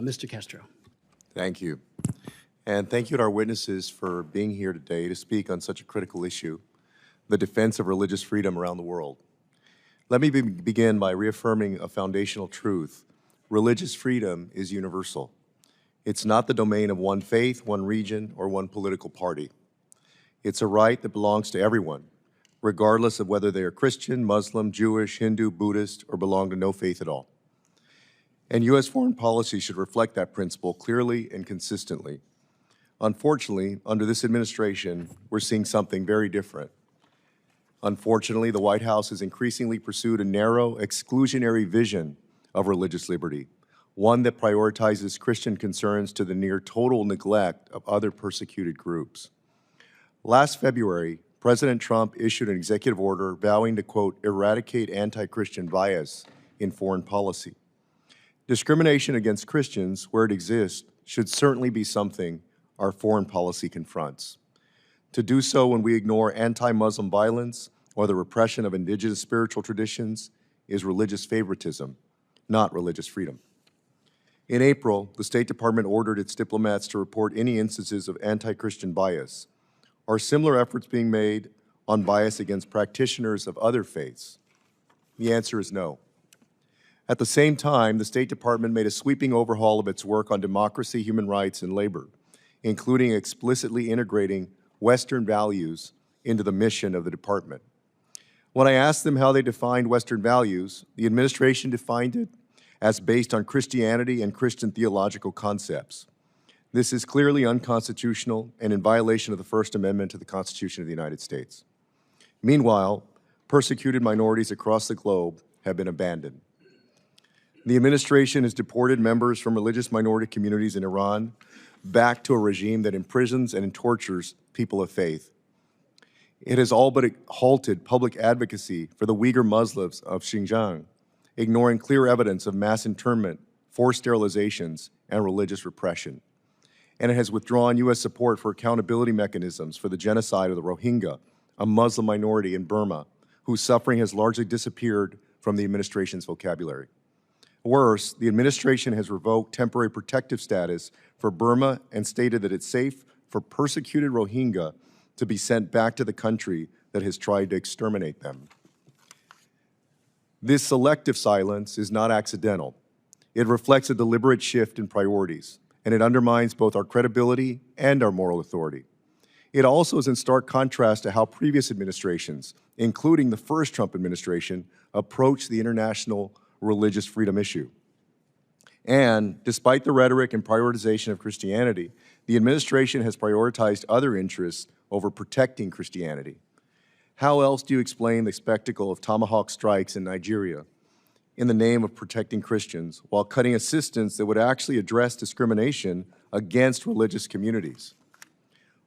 Mr. Castro. Thank you. And thank you to our witnesses for being here today to speak on such a critical issue, the defense of religious freedom around the world. Let me begin by reaffirming a foundational truth. Religious freedom is universal. It's not the domain of one faith, one region, or one political party. It's a right that belongs to everyone, regardless of whether they are Christian, Muslim, Jewish, Hindu, Buddhist, or belong to no faith at all. And U.S. foreign policy should reflect that principle clearly and consistently. Unfortunately, under this administration, we're seeing something very different. Unfortunately, the White House has increasingly pursued a narrow, exclusionary vision of religious liberty, one that prioritizes Christian concerns to the near total neglect of other persecuted groups. Last February, President Trump issued an executive order vowing to, quote, eradicate anti-Christian bias in foreign policy. Discrimination against Christians, where it exists, should certainly be something our foreign policy confronts. To do so when we ignore anti-Muslim violence or the repression of indigenous spiritual traditions is religious favoritism, not religious freedom. In April, the State Department ordered its diplomats to report any instances of anti-Christian bias. Are similar efforts being made on bias against practitioners of other faiths? The answer is no. At the same time, the State Department made a sweeping overhaul of its work on democracy, human rights, and labor, including explicitly integrating Western values into the mission of the department. When I asked them how they defined Western values, the administration defined it as based on Christianity and Christian theological concepts. This is clearly unconstitutional and in violation of the First Amendment to the Constitution of the United States. Meanwhile, persecuted minorities across the globe have been abandoned. The administration has deported members from religious minority communities in Iran back to a regime that imprisons and tortures people of faith. It has all but halted public advocacy for the Uyghur Muslims of Xinjiang, ignoring clear evidence of mass internment, forced sterilizations, and religious repression. And it has withdrawn U.S. support for accountability mechanisms for the genocide of the Rohingya, a Muslim minority in Burma, whose suffering has largely disappeared from the administration's vocabulary. Worse, the administration has revoked temporary protective status for Burma and stated that it's safe for persecuted Rohingya to be sent back to the country that has tried to exterminate them. This selective silence is not accidental. It reflects a deliberate shift in priorities, and it undermines both our credibility and our moral authority. It also is in stark contrast to how previous administrations, including the first Trump administration, approached the international religious freedom issue. And despite the rhetoric and prioritization of Christianity, the administration has prioritized other interests over protecting Christianity. How else do you explain the spectacle of tomahawk strikes in Nigeria in the name of protecting Christians while cutting assistance that would actually address discrimination against religious communities?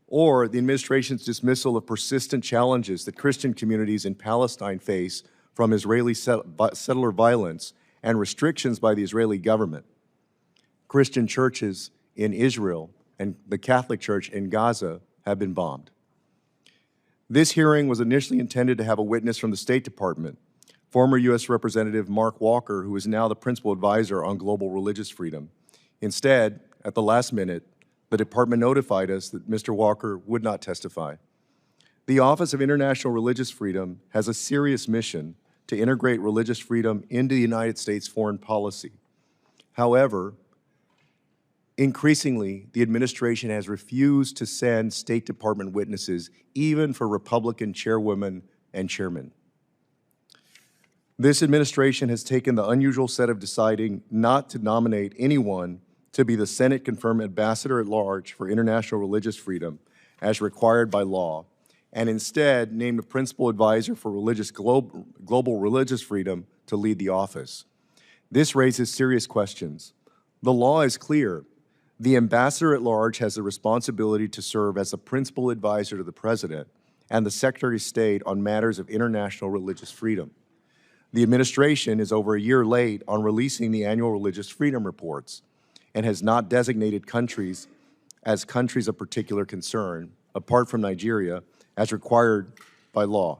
Or the administration's dismissal of persistent challenges that Christian communities in Palestine face from Israeli settler violence and restrictions by the Israeli government. Christian churches in Israel and the Catholic Church in Gaza have been bombed. This hearing was initially intended to have a witness from the State Department, former U.S. Representative Mark Walker, who is now the principal advisor on global religious freedom. Instead, at the last minute, the department notified us that Mr. Walker would not testify. The Office of International Religious Freedom has a serious mission to integrate religious freedom into the United States foreign policy. However, increasingly, the administration has refused to send State Department witnesses, even for Republican chairwomen and chairmen. This administration has taken the unusual step of deciding not to nominate anyone to be the Senate-confirmed ambassador at large for international religious freedom as required by law, and instead named a principal advisor for global religious freedom to lead the office. This raises serious questions. The law is clear. The ambassador at large has the responsibility to serve as a principal advisor to the president and the Secretary of State on matters of international religious freedom. The administration is over a year late on releasing the annual religious freedom reports and has not designated countries as countries of particular concern, apart from Nigeria, as required by law.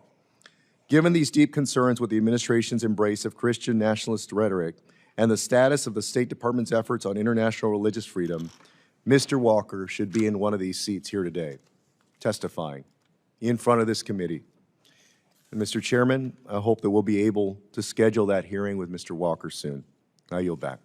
Given these deep concerns with the administration's embrace of Christian nationalist rhetoric and the status of the State Department's efforts on international religious freedom, Mr. Walker should be in one of these seats here today, testifying in front of this committee. And Mr. Chairman, I hope that we'll be able to schedule that hearing with Mr. Walker soon. I yield back.